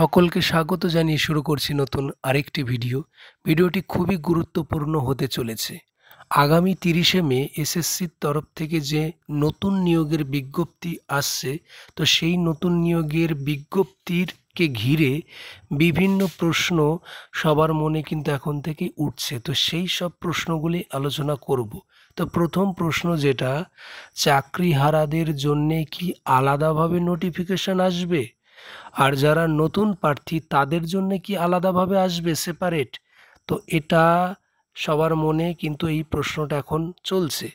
সকলকে স্বাগত জানিয়ে শুরু করছি নতুন আরেকটি ভিডিওটি খুবই গুরুত্বপূর্ণ হতে চলেছে। আগামী 30শে মে এসএসসির তরফ থেকে যে নতুন নিয়োগের বিজ্ঞপ্তি আসছে, তো সেই নতুন নিয়োগের বিজ্ঞপ্তিকে ঘিরে বিভিন্ন প্রশ্ন সবার মনে কিন্তু এখন থেকেই উঠছে। তো সেই সব প্রশ্নগুলি আলোচনা করব। তো প্রথম প্রশ্ন যেটা, চাকরিহারাদের জন্যে কি আলাদাভাবে নোটিফিকেশন আসবে? আর যারা নতুন প্রার্থী তাদের জন্য কি আলাদাভাবে আসবে, সেপারেট? তো এটা সবার মনে কিন্তু এই প্রশ্নটা এখন চলছে।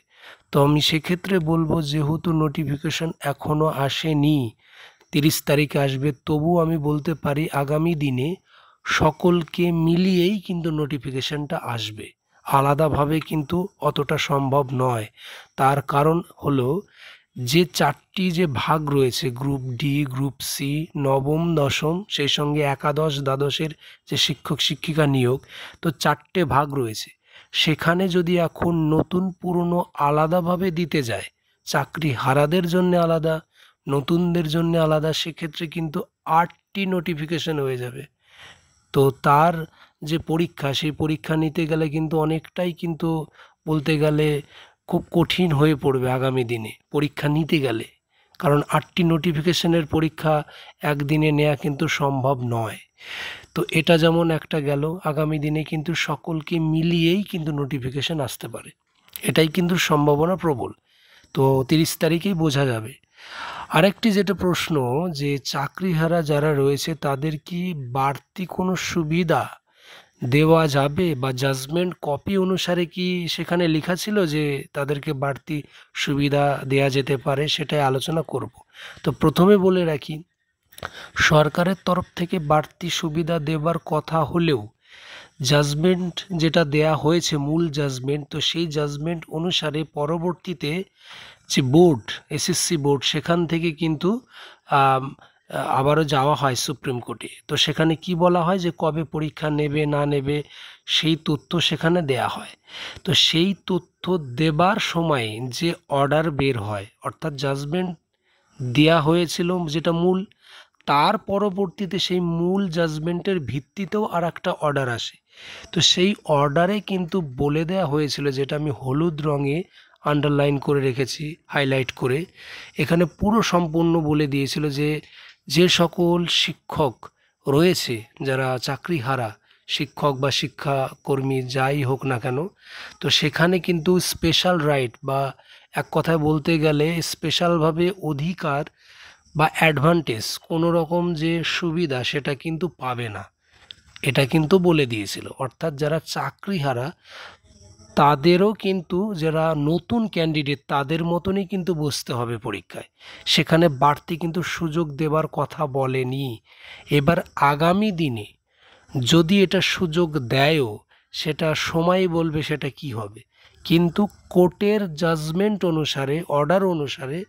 তো আমি সেক্ষেত্রে বলবো, যেহেতু নোটিফিকেশন এখনও আসেনি, 30 তারিখে আসবে, তবু আমি বলতে পারি আগামী দিনে সকলকে মিলিয়েই কিন্তু নোটিফিকেশনটা আসবে, আলাদাভাবে কিন্তু অতটা সম্ভব নয়। তার কারণ হলো, যে 4টি যে ভাগ রয়েছে, গ্রুপ ডি, গ্রুপ সি, নবম দশম, সেই সঙ্গে একাদশ দ্বাদশের যে শিক্ষক শিক্ষিকা নিয়োগ, তো 4টে ভাগ রয়েছে। সেখানে যদি এখন নতুন পুরনো আলাদাভাবে দিতে যায়, চাকরি হারাদের জন্য আলাদা, নতুনদের জন্য আলাদা, সেক্ষেত্রে কিন্তু 8টি নোটিফিকেশন হয়ে যাবে। তো তার যে পরীক্ষা, সেই পরীক্ষা নিতে গেলে কিন্তু অনেকটাই কিন্তু বলতে গেলে খুব কঠিন হয়ে পড়বে আগামী দিনে পরীক্ষা নিতে গেলে, কারণ 8টি নোটিফিকেশনের পরীক্ষা একদিনে নেওয়া কিন্তু সম্ভব নয়। তো এটা যেমন একটা গেল, আগামী দিনে কিন্তু সকলকে মিলিয়েই কিন্তু নোটিফিকেশন আসতে পারে, এটাই কিন্তু সম্ভাবনা প্রবল। তো 30 তারিখেই বোঝা যাবে। আরেকটি যেটা প্রশ্ন, যে চাকরিহারা যারা রয়েছে তাদের কি বাড়তি কোনো সুবিধা দেওয়া যাবে, বা জাজমেন্ট কপি অনুসারে কি সেখানে লেখা ছিল যে তাদেরকে বাড়তি সুবিধা দেয়া যেতে পারে, সেটাই আলোচনা করব। তো প্রথমে বলে রাখি, সরকারের তরফ থেকে বাড়তি সুবিধা দেবার কথা হলেও জাজমেন্ট যেটা দেয়া হয়েছে, মূল জাজমেন্ট, তো সেই জাজমেন্ট অনুসারে পরবর্তীতে যে বোর্ড, এসএসসি বোর্ড, সেখান থেকে কিন্তু আবারও যাওয়া হয় সুপ্রিম কোর্টে। তো সেখানে কি বলা হয় যে কবে পরীক্ষা নেবে না নেবে সেই তথ্য সেখানে দেয়া হয়। তো সেই তথ্য দেবার সময় যে অর্ডার বের হয়, অর্থাৎ জাজমেন্ট দেয়া হয়েছিল যেটা মূল, তার পরবর্তীতে সেই মূল জাজমেন্টের ভিত্তিতেও আর একটা অর্ডার আসে। তো সেই অর্ডারে কিন্তু বলে দেয়া হয়েছিল, যেটা আমি হলুদ রঙে আন্ডারলাইন করে রেখেছি, হাইলাইট করে, এখানে পুরো সম্পূর্ণ বলে দিয়েছিল যে যে সকল শিক্ষক রয়েছে, যারা চাকরিহারা শিক্ষক বা শিক্ষাকর্মী যাই হোক না কেন, তো সেখানে কিন্তু স্পেশাল রাইট, বা এক কথায় বলতে গেলে স্পেশালভাবে অধিকার বা অ্যাডভান্টেজ, কোনো রকম যে সুবিধা, সেটা কিন্তু পাবে না, এটা কিন্তু বলে দিয়েছিল। অর্থাৎ যারা চাকরিহারা তাদেরও কিন্তু, যারা নতুন ক্যান্ডিডেট, তাদের মতনই কিন্তু বসতে হবে পরীক্ষায়, সেখানে বাড়তি কিন্তু সুযোগ দেবার কথা বলেনি। এবার আগামী দিনে যদি এটা সুযোগ দেয়ও, সেটা সময় বলবে সেটা কি হবে, কিন্তু কোর্টের জাজমেন্ট অনুসারে, অর্ডার অনুসারে,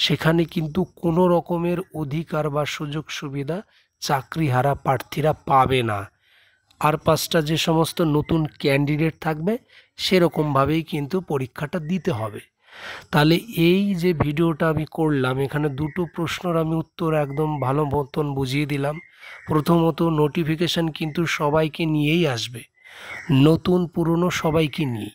সেখানে কিন্তু কোনো রকমের অধিকার বা সুযোগ সুবিধা চাকরিহারা প্রার্থীরা পাবে না। আর 5টা যে সমস্ত নতুন ক্যান্ডিডেট থাকবে, সেরকমভাবেই কিন্তু পরীক্ষাটা দিতে হবে। তাহলে এই যে ভিডিওটা আমি করলাম, এখানে দুটো প্রশ্নের আমি উত্তর একদম ভালো মতন বুঝিয়ে দিলাম। প্রথমত, নোটিফিকেশান কিন্তু সবাইকে নিয়েই আসবে, নতুন পুরনো সবাইকে নিয়ে,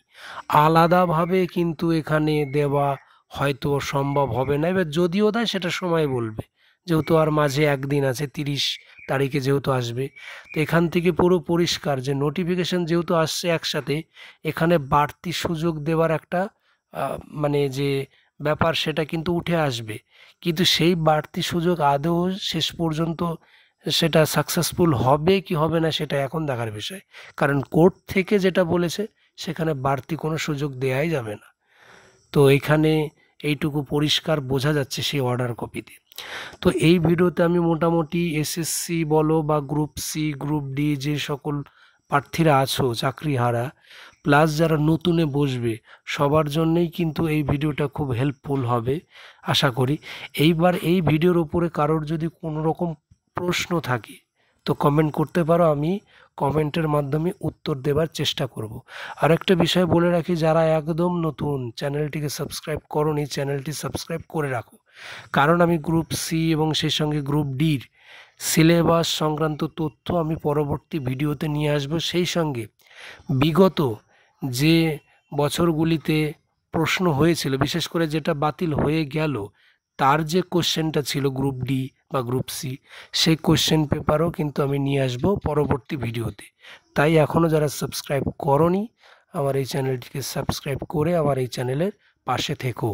আলাদাভাবে কিন্তু এখানে দেওয়া হয়তো সম্ভব হবে না। এবার যদিও দেয় সেটা সময় বলবে, যেহেতু আর মাঝে একদিন আছে, 30 তারিখে যেহেতু আসবে। তো এখান থেকে পুরো পরিষ্কার যে নোটিফিকেশান যেহেতু আসছে একসাথে, এখানে বাড়তি সুযোগ দেওয়ার একটা মানে যে ব্যাপার, সেটা কিন্তু উঠে আসবে। কিন্তু সেই বাড়তি সুযোগ আদৌ শেষ পর্যন্ত সেটা সাকসেসফুল হবে কি হবে না, সেটা এখন দেখার বিষয়। কারণ কোর্ট থেকে যেটা বলেছে, সেখানে বাড়তি কোনো সুযোগ দেওয়াই যাবে না। তো এখানে এইটুকু পরিষ্কার বোঝা যাচ্ছে সেই অর্ডার কপিতে। তো এই ভিডিওতে আমি মোটামুটি এসএসসি বলো বা গ্রুপ সি, গ্রুপ ডি, যে সকল প্রার্থীরা আছো চাকরিহারা, প্লাস যারা নতুনে বসবে, সবার জন্যই কিন্তু এই ভিডিওটা খুব হেল্পফুল হবে আশা করি। এইবার এই ভিডিওর উপরে কারোর যদি কোনো রকম প্রশ্ন থাকে, তো কমেন্ট করতে পারো, আমি কমেন্টের মাধ্যমে উত্তর দেবার চেষ্টা করব। আরেকটা বিষয় বলে রাখি, যারা একদম নতুন, চ্যানেলটিকে সাবস্ক্রাইব করোনি, চ্যানেলটি সাবস্ক্রাইব করে রাখো, কারণ আমি গ্রুপ সি এবং সেই সঙ্গে গ্রুপ ডির সিলেবাস সংক্রান্ত তথ্য আমি পরবর্তী ভিডিওতে নিয়ে আসব। সেই সঙ্গে বিগত যে বছরগুলিতে প্রশ্ন হয়েছিল, বিশেষ করে যেটা বাতিল হয়ে গেল, তার যে কোশ্চেনটা ছিল গ্রুপ ডি বা গ্রুপ সি, সেই কোশ্চেন পেপারও কিন্তু আমি নিয়ে আসব পরবর্তী ভিডিওতে। তাই এখনও যারা সাবস্ক্রাইব করনি আমার এই চ্যানেলটিকে সাবস্ক্রাইব করে আমার এই চ্যানেলের পাশে থেকো।